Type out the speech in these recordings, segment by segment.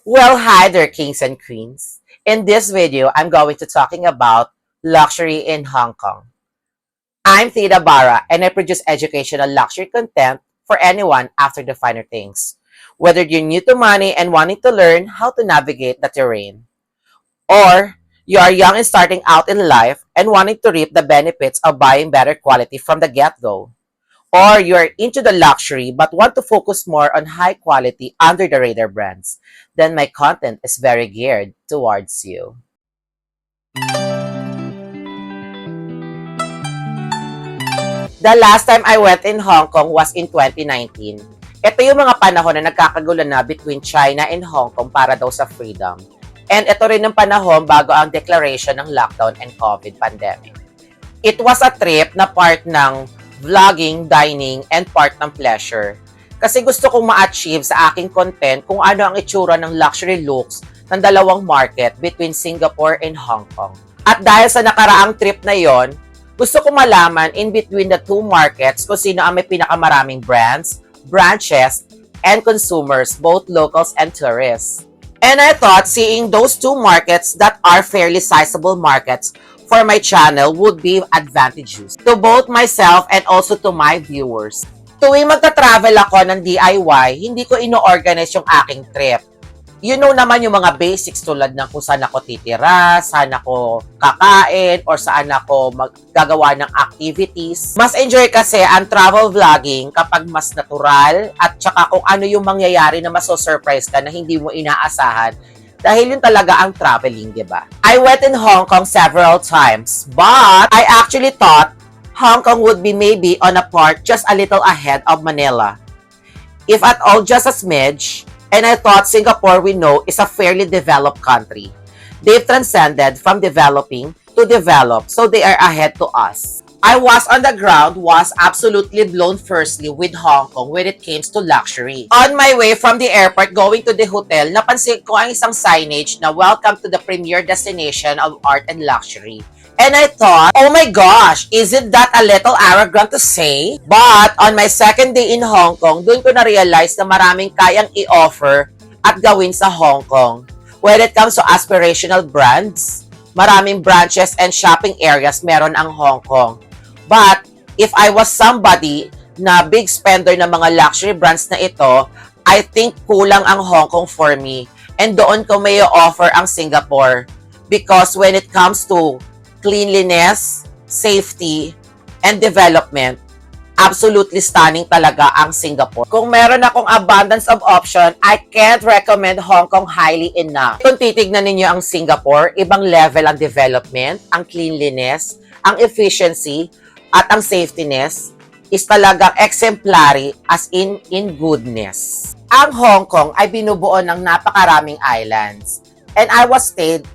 Well, hi there, kings and queens. In this video, I'm going to talking about luxury in Hong Kong. I'm Theda Barra, and I produce educational luxury content for anyone after the finer things. Whether you're new to money and wanting to learn how to navigate the terrain, or you are young and starting out in life and wanting to reap the benefits of buying better quality from the get-go, or you're into the luxury but want to focus more on high quality under the radar brands, then my content is very geared towards you. The last time I went in Hong Kong was in 2019. Ito yung mga panahon na nagkakagulo na between China and Hong Kong para daw sa freedom. And ito rin ang panahon bago ang declaration ng lockdown and COVID pandemic. It was a trip na part ng vlogging, dining, and part ng pleasure. Kasi gusto kong ma-achieve sa aking content kung ano ang itsura ng luxury looks ng dalawang market between Singapore and Hong Kong. At dahil sa nakaraang trip na yon, gusto ko malaman in between the two markets kung sino ang may pinakamaraming brands, branches, and consumers, both locals and tourists. And I thought seeing those two markets that are fairly sizable markets for my channel would be advantageous to both myself and also to my viewers. Tuwing magta-travel ako ng DIY, hindi ko ino-organize yung aking trip. You know naman yung mga basics tulad ng kung saan ako titira, saan ako kakain, or saan ako gagawa ng activities. Mas enjoy kasi ang travel vlogging kapag mas natural at saka kung ano yung mangyayari na maso-surprise ka na hindi mo inaasahan. Dahil yun talaga ang traveling, di ba? I went in Hong Kong several times, but I actually thought Hong Kong would be maybe on a part just a little ahead of Manila. If at all, just a smidge. And I thought Singapore, we know, is a fairly developed country. They've transcended from developing to develop, so they are ahead to us. I was on the ground, was absolutely blown firstly with Hong Kong when it came to luxury. On my way from the airport going to the hotel, napansin ko ang isang signage na welcome to the premier destination of art and luxury. And I thought, oh my gosh, isn't that a little arrogant to say? But on my second day in Hong Kong, doon ko na-realize na maraming kayang i-offer at gawin sa Hong Kong. When it comes to aspirational brands, maraming branches and shopping areas meron ang Hong Kong. But if I was somebody na big spender ng mga luxury brands na ito, I think kulang ang Hong Kong for me. And doon ko may offer ang Singapore. Because when it comes to cleanliness, safety, and development, absolutely stunning talaga ang Singapore. Kung meron akong abundance of option, I can't recommend Hong Kong highly enough. Kung titignan ninyo ang Singapore, ibang level ang development, ang cleanliness, ang efficiency, at ang safetyness is talagang exemplary as in goodness. Ang Hong Kong ay binubuo ng napakaraming islands. And I was stayed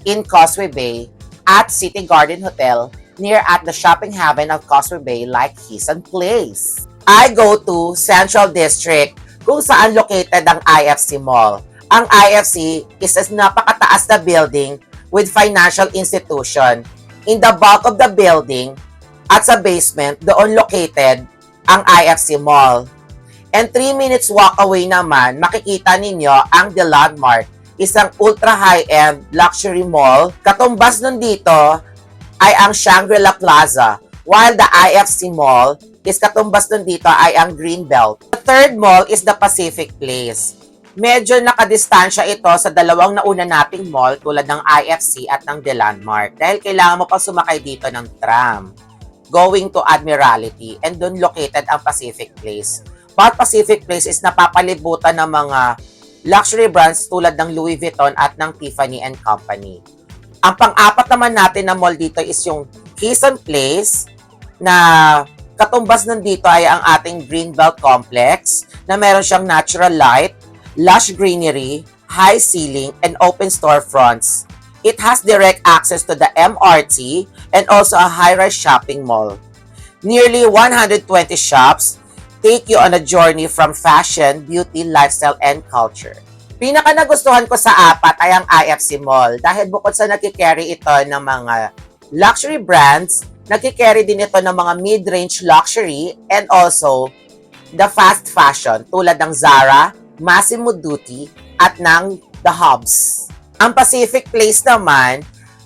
in Causeway Bay at City Garden Hotel near at the shopping haven of Causeway Bay like Hysan Place. I go to Central District kung saan located ang IFC Mall. Ang IFC is a napakataas na building with financial institution. In the bulk of the building at sa basement, doon located ang IFC Mall. And 3 minutes walk away naman, makikita ninyo ang The Landmark, isang ultra high-end luxury mall. Katumbas nun dito ay ang Shangri-La Plaza, while the IFC Mall is katumbas nun dito ay ang Greenbelt. The third mall is the Pacific Place. Medyo nakadistansya ito sa dalawang nauna nating mall tulad ng IFC at ng The Landmark dahil kailangan mo pa sumakay dito ng tram going to Admiralty and doon located ang Pacific Place. But Pacific Place is napapalibutan ng mga luxury brands tulad ng Louis Vuitton at ng Tiffany & Company. Ang pang-apat naman natin na mall dito is yung Hysan Place na katumbas nun dito ay ang ating Greenbelt Complex na meron siyang natural light, lush greenery, high ceiling, and open storefronts. It has direct access to the MRT and also a high-rise shopping mall. Nearly 120 shops take you on a journey from fashion, beauty, lifestyle, and culture. Pinaka nagustuhan ko sa apat ay ang IFC Mall dahil bukod sa nagkikerry ito ng mga luxury brands, nagkikerry din ito ng mga mid-range luxury and also the fast fashion tulad ng Zara, Massimo Dutti, at ng the hubs. Ang Pacific Place naman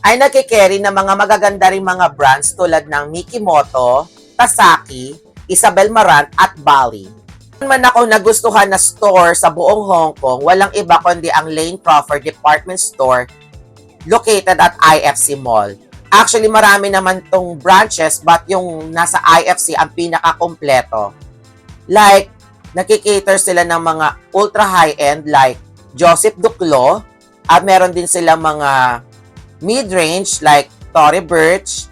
ay nagkikerry ng mga magaganda ring mga brands tulad ng Mikimoto, Tasaki, Isabel Marant at Bali. Kung man ako nagustuhan na store sa buong Hong Kong, walang iba kundi ang Lane Crawford Department Store located at IFC Mall. Actually, marami naman tong branches but yung nasa IFC ang pinaka-kompleto. Like, nakikater sila ng mga ultra high-end like Joseph Duclos at meron din sila mga mid-range like Tory Burch,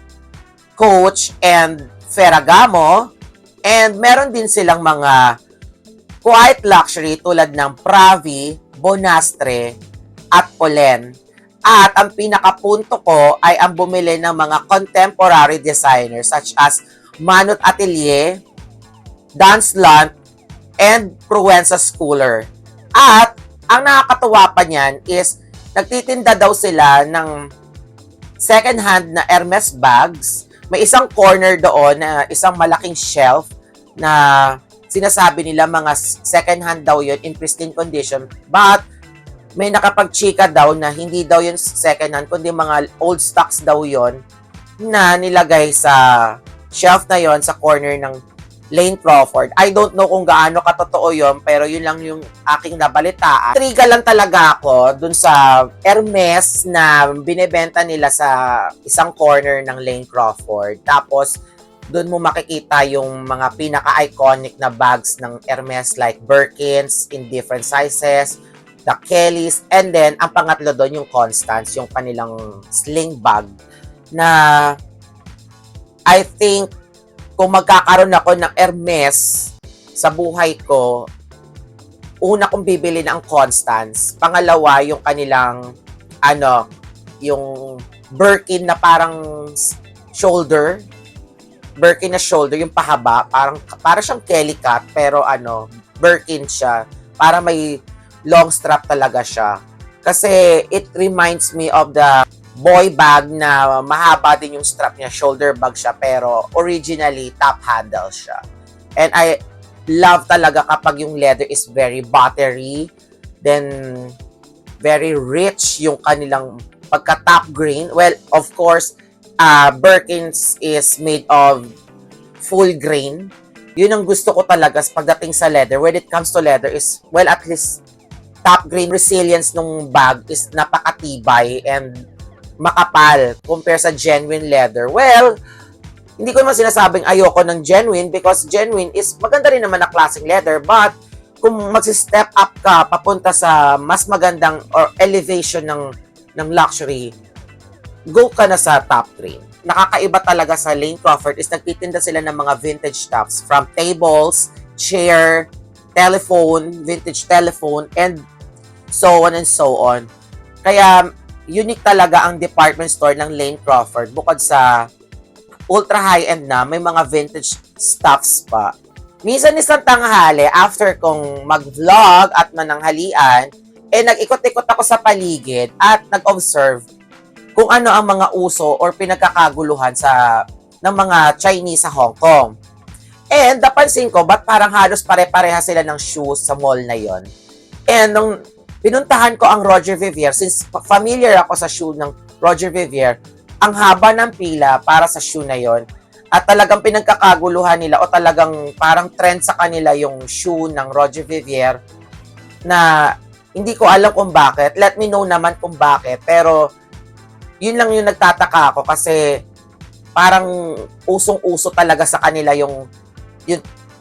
Coach, and Ferragamo. And meron din silang mga quiet luxury tulad ng Pravi, Bonastre, at Polen. At ang pinakapunto ko ay ang bumili ng mga contemporary designers such as Manot Atelier, Dance Lant, and Provenza Schooler. At ang nakakatuwa pa niyan is nagtitinda daw sila ng second-hand na Hermes bags. May isang corner doon na isang malaking shelf na sinasabi nila mga second-hand daw yun in pristine condition. But may nakapagchika daw na hindi daw yun second-hand kundi mga old stocks daw yun na nilagay sa shelf na yon sa corner ng Lane Crawford. I don't know kung gaano katotoo yun, pero yun lang yung aking nabalitaan. Triga lang talaga ako dun sa Hermes na binebenta nila sa isang corner ng Lane Crawford. Tapos, dun mo makikita yung mga pinaka-iconic na bags ng Hermes like Birkins in different sizes, the Kellys, and then, ang pangatlo doon yung Constance, yung kanilang sling bag na I think kung magkakaroon ako ng Hermes sa buhay ko, una kong bibili ng Constance. Pangalawa, yung kanilang, yung Birkin na parang shoulder. Birkin na shoulder, yung pahaba. Para siyang Kelly cut, pero Birkin siya. Para may long strap talaga siya. Kasi it reminds me of the boy bag na mahaba din yung strap niya, shoulder bag siya, pero originally top handle siya. And I love talaga kapag yung leather is very buttery, then very rich yung kanilang pagka-top grain. Well, of course, Birkins is made of full grain. Yun ang gusto ko talaga pagdating sa leather. When it comes to leather is, well, at least top grain resilience nung bag is napakatibay and makapal compare sa genuine leather. Well, hindi ko naman sinasabing ayoko ng genuine because genuine is maganda rin naman na klaseng leather, but kung magsi-step up ka papunta sa mas magandang or elevation ng luxury, go ka na sa top grain. Nakakaiba talaga sa Lane Crawford is nagtitinda sila ng mga vintage stuffs from tables, chair, telephone, vintage telephone, and so on and so on. Kaya unique talaga ang department store ng Lane Crawford. Bukod sa ultra high-end na, may mga vintage stuffs pa. Minsan isang tanghali, after kong mag-vlog at mananghalian, nag-ikot-ikot ako sa paligid at nag-observe kung ano ang mga uso or pinagkakaguluhan ng mga Chinese sa Hong Kong. And napansin ko, ba't parang halos pare-pareha sila ng shoes sa mall na yon. And nung pinuntahan ko ang Roger Vivier, since familiar ako sa shoe ng Roger Vivier, ang haba ng pila para sa shoe na yon. At talagang pinagkakaguluhan nila o talagang parang trend sa kanila yung shoe ng Roger Vivier na hindi ko alam kung bakit. Let me know naman kung bakit. Pero yun lang yung nagtataka ako kasi parang usong-uso talaga sa kanila yung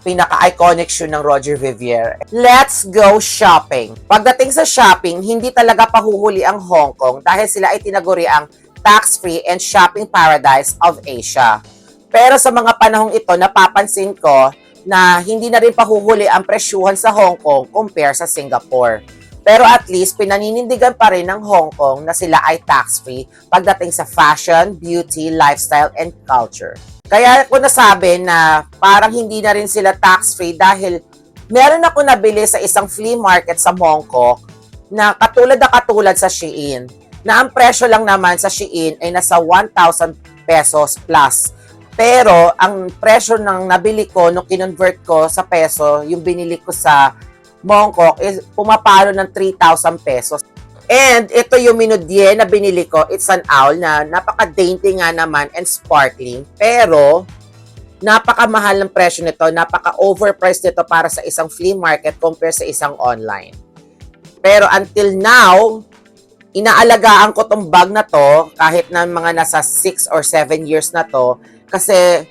pinaka-iconic shoe ng Roger Vivier. Let's go shopping. Pagdating sa shopping, hindi talaga pahuhuli ang Hong Kong dahil sila ay tinaguri ang tax-free and shopping paradise of Asia. Pero sa mga panahong ito, napapansin ko na hindi na rin pahuhuli ang presyuhan sa Hong Kong compare sa Singapore. Pero at least, pinaninindigan pa rin ng Hong Kong na sila ay tax-free pagdating sa fashion, beauty, lifestyle, and culture. Kaya ko nasabi na parang hindi na rin sila tax-free dahil meron ako nabili sa isang flea market sa Mongkok na katulad sa Shein, na ang presyo lang naman sa Shein ay nasa 1,000 pesos plus. Pero ang presyo ng nabili ko nung kinonvert ko sa peso, yung binili ko sa Mongkok is pumapalo ng 3,000 pesos. And ito yung minudye na binili ko. It's an owl na napaka-dainty nga naman and sparkling. Pero, napakamahal ng presyo nito. Napaka-overpriced nito para sa isang flea market compare sa isang online. Pero until now, inaalagaan ko tong bag na to kahit na mga nasa 6 or 7 years na to. Kasi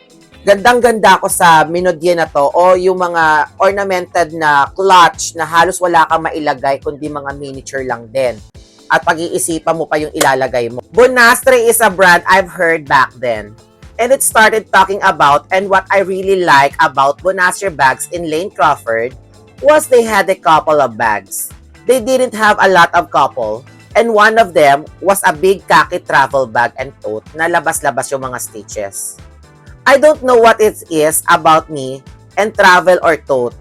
gandang-ganda ko sa minudye na to o yung mga ornamented na clutch na halos wala kang mailagay kundi mga miniature lang din. At pag-iisipan mo pa yung ilalagay mo. Bonastre is a brand I've heard back then. And it started talking about and what I really like about Bonastre bags in Lane Crawford was they had a couple of bags. They didn't have a lot of couple. And one of them was a big khaki travel bag and tote na labas-labas yung mga stitches. I don't know what it is about me and travel or tote.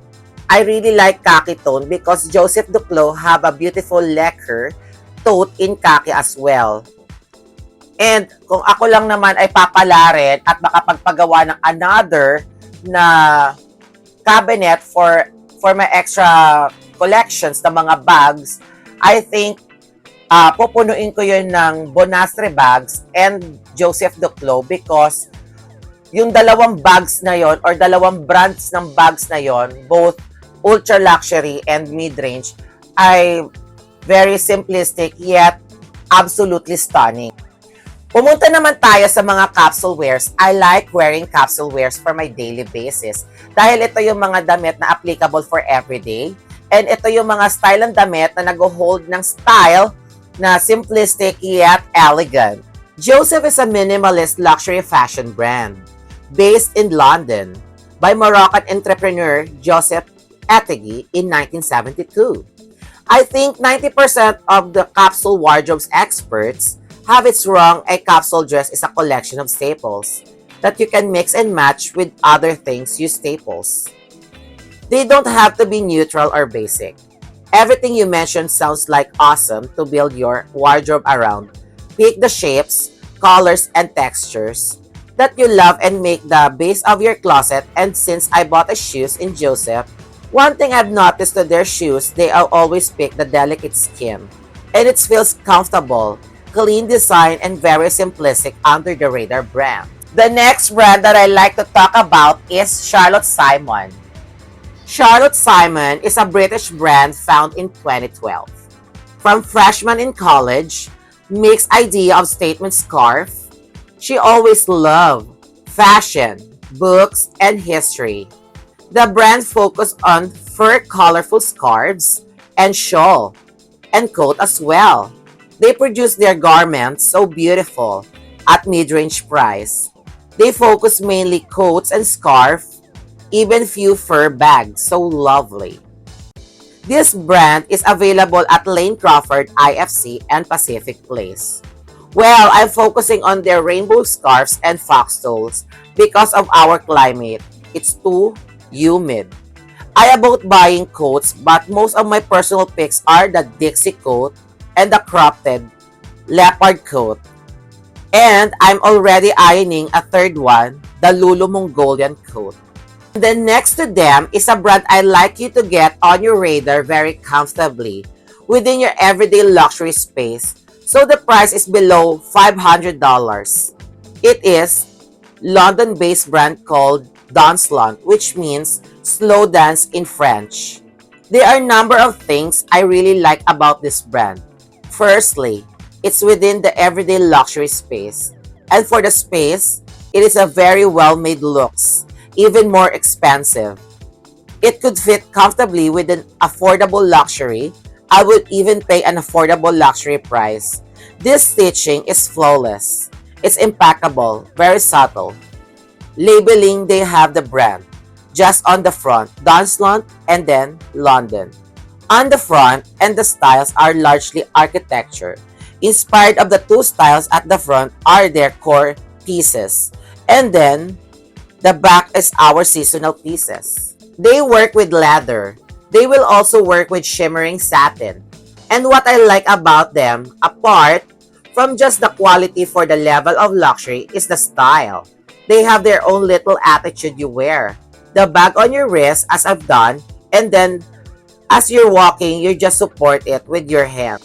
I really like khaki tone because Joseph Duclos have a beautiful lacquer tote in khaki as well. And kung ako lang naman ay papalarin at makapagpagawa ng another na cabinet for my extra collections ng mga bags, I think pupunuin ko yun ng Bonastre bags and Joseph Duclos because yung dalawang bags na yon or dalawang brands ng bags na yon, both ultra luxury and mid-range, ay very simplistic yet absolutely stunning. Pumunta naman tayo sa mga capsule wears. I like wearing capsule wears for my daily basis dahil ito yung mga damit na applicable for everyday and ito yung mga style ng damit na nag-hold ng style na simplistic yet elegant. Joseph is a minimalist luxury fashion brand based in London by Moroccan entrepreneur Joseph Ettegi in 1972. I think 90% of the capsule wardrobes experts have it wrong. A capsule dress is a collection of staples that you can mix and match with other things you staples. They don't have to be neutral or basic. Everything you mentioned sounds like awesome to build your wardrobe around. Pick the shapes, colors, and textures that you love and make the base of your closet. And since I bought a shoes in Joseph, one thing I've noticed to their shoes, they always pick the delicate skin. And it feels comfortable, clean design, and very simplistic under the radar brand. The next brand that I like to talk about is Charlotte Simon. Charlotte Simon is a British brand found in 2012. From freshman in college, mixed idea of statement scarf, she always loved fashion, books, and history. The brand focused on fur colorful scarves and shawl and coat as well. They produce their garments so beautiful at mid-range price. They focus mainly coats and scarf, even few fur bags, so lovely. This brand is available at Lane Crawford, IFC, and Pacific Place. Well, I'm focusing on their rainbow scarves and foxtails because of our climate. It's too humid. I about buying coats, but most of my personal picks are the Dixie coat and the cropped leopard coat. And I'm already ironing a third one, the Lulu Mongolian coat. And then next to them is a brand I'd like you to get on your radar very comfortably within your everyday luxury space. So the price is below $500. It is London-based brand called Danslant, which means slow dance in French. There are a number of things I really like about this brand. Firstly, it's within the everyday luxury space. And for the space, it is a very well-made looks, even more expensive. It could fit comfortably with an affordable luxury. I would even pay an affordable luxury price. This stitching is flawless. It's impeccable, very subtle. Labeling, they have the brand. Just on the front, Danslant and then London. On the front, and the styles are largely architecture. Inspired of the two styles at the front are their core pieces. And then, the back is our seasonal pieces. They work with leather. They will also work with shimmering satin. And what I like about them, apart from just the quality for the level of luxury, is the style. They have their own little attitude you wear. The bag on your wrist, as I've done, and then as you're walking, you just support it with your hand.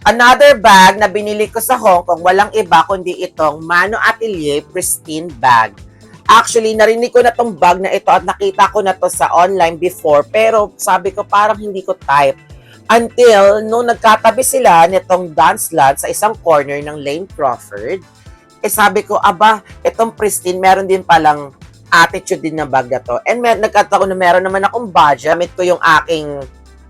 Another bag na binili ko sa Hong Kong, walang iba kundi itong Mano Atelier Pristine Bag. Actually, narinig ko na tong bag na ito at nakita ko na to sa online before, pero sabi ko parang hindi ko type. Until nung nagkatabi sila nitong dance lot sa isang corner ng Lane Crawford, sabi ko, aba, itong Pristine, meron din palang attitude din na bag na to. And nagkataon na meron naman akong budget. Gamit ko yung aking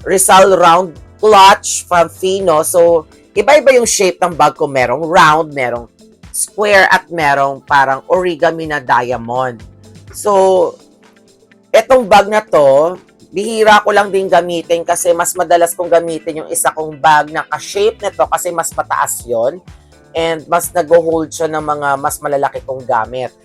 Rizal Round Clutch from Fino. So, iba-iba yung shape ng bag ko. Merong round, merong square, at merong parang origami na diamond. So, etong bag na to, bihira ko lang din gamitin kasi mas madalas kong gamitin yung isa kong bag na ka-shape nito kasi mas mataas yon and mas nag-hold siya ng mga mas malalaki kong gamit.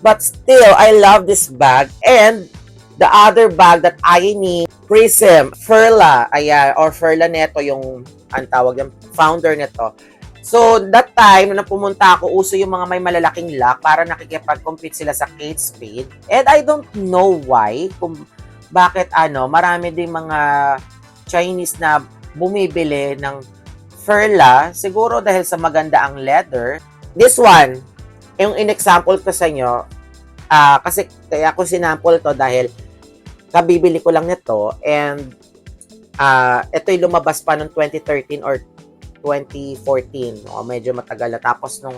But still, I love this bag. And the other bag that I need, Prism, Furla, ayan, or Furla neto yung, ang tawag yung founder nito. So, that time, na pumunta ako, uso yung mga may malalaking lock para nakikipag-compete sila sa Kate Spade. And I don't know why, kung bakit marami din mga Chinese na bumibili ng Furla, siguro dahil sa maganda ang leather. This one, yung in-example ko sa inyo, kasi kaya ko sinample to dahil kabibili ko lang nito and ito'y lumabas pa noong 2013 or 2014. Medyo matagal na. Tapos nung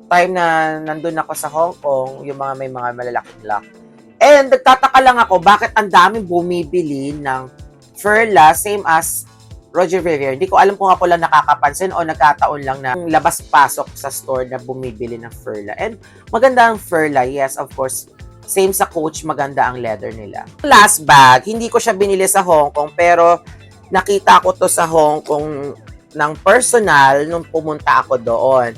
time na nandun ako sa Hong Kong, yung mga may mga malalaking lock. And nagtataka lang ako, bakit ang daming bumibili ng Furla, same as Roger Vivier. Hindi ko alam kung ako lang nakakapansin o nagkataon lang na labas-pasok sa store na bumibili ng Furla. And maganda ang Furla, yes, of course. Same sa Coach, maganda ang leather nila. Last bag, hindi ko siya binili sa Hong Kong, pero nakita ko to sa Hong Kong ng personal nung pumunta ako doon.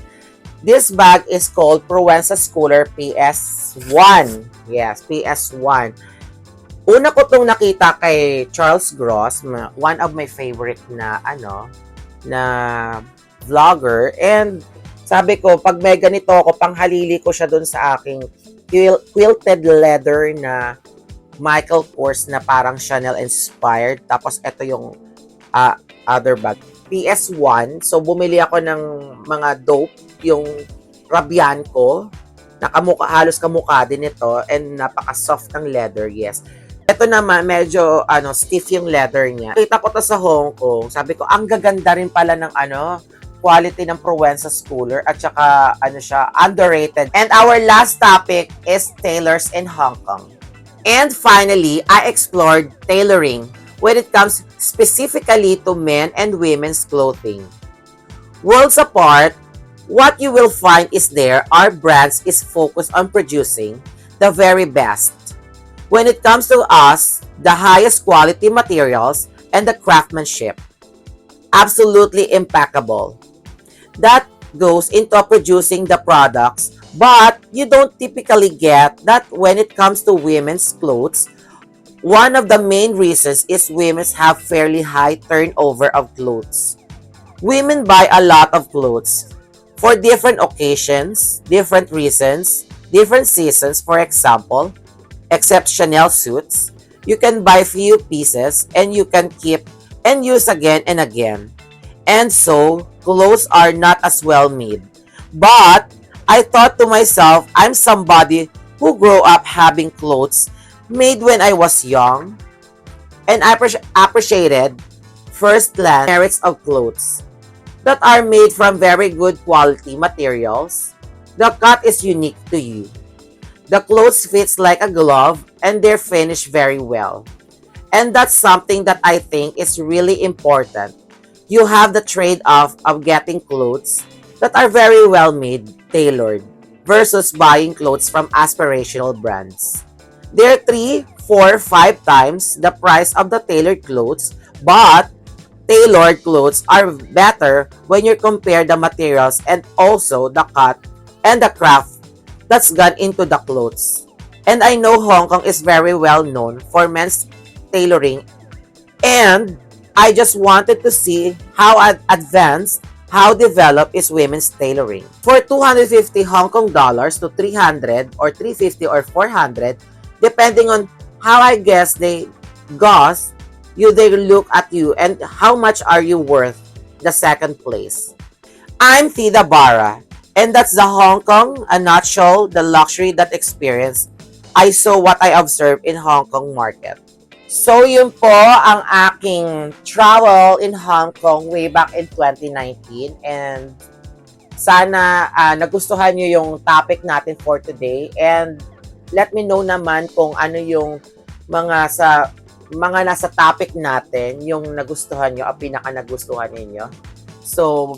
This bag is called Provenza Schooler PS1. Yes, PS1. Una ko tong nakita kay Charles Gross, one of my favorite na na vlogger, and sabi ko pag may ganito ako, panghalili ko siya doon sa aking quilted leather na Michael Kors na parang Chanel inspired. Tapos ito yung other bag, PS1. So bumili ako ng mga dope, yung Rabian ko, halos kamukha din ito, and napaka-soft ng leather, yes. Ito naman, medyo stiff yung leather niya. Kita ko to sa Hong Kong. Sabi ko, ang gaganda rin pala ng quality ng Provenza Schooler at saka siya, underrated. And our last topic is tailors in Hong Kong. And finally, I explored tailoring when it comes specifically to men and women's clothing. Worlds apart, what you will find is our brands is focused on producing the very best. When it comes to us, the highest quality materials and the craftsmanship. Absolutely impeccable. That goes into producing the products, but you don't typically get that when it comes to women's clothes. One of the main reasons is women have fairly high turnover of clothes. Women buy a lot of clothes for different occasions, different reasons, different seasons. For example, except Chanel suits, you can buy few pieces and you can keep and use again and again. And so, clothes are not as well made. But, I thought to myself, I'm somebody who grew up having clothes made when I was young, and I appreciated first glance merits of clothes that are made from very good quality materials. The cut is unique to you. The clothes fits like a glove and they're finished very well. And that's something that I think is really important. You have the trade-off of getting clothes that are very well made, tailored, versus buying clothes from aspirational brands. They're 3, 4, 5 times the price of the tailored clothes, but tailored clothes are better when you compare the materials and also the cut and the craft that's gone into the clothes. And I know Hong Kong is very well known for men's tailoring, and I just wanted to see how advanced, how developed is women's tailoring. For 250 Hong Kong dollars to 300 or 350 or 400, depending on how I guess they look at you and how much are you worth the second place. I'm Theda Barra, and that's the Hong Kong, a nutshell, the luxury that experience. I saw what I observed in Hong Kong market. So yun po ang aking travel in Hong Kong way back in 2019, and sana nagustuhan nyo yung topic natin for today, and let me know naman kung ano yung mga nasa topic natin yung nagustuhan nyo, ang pinaka nagustuhan ninyo. So,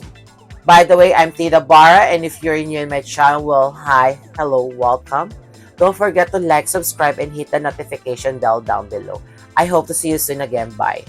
by the way, I'm Tita Barra, and if you're new in my channel, well, hi, hello, welcome. Don't forget to like, subscribe, and hit the notification bell down below. I hope to see you soon again. Bye.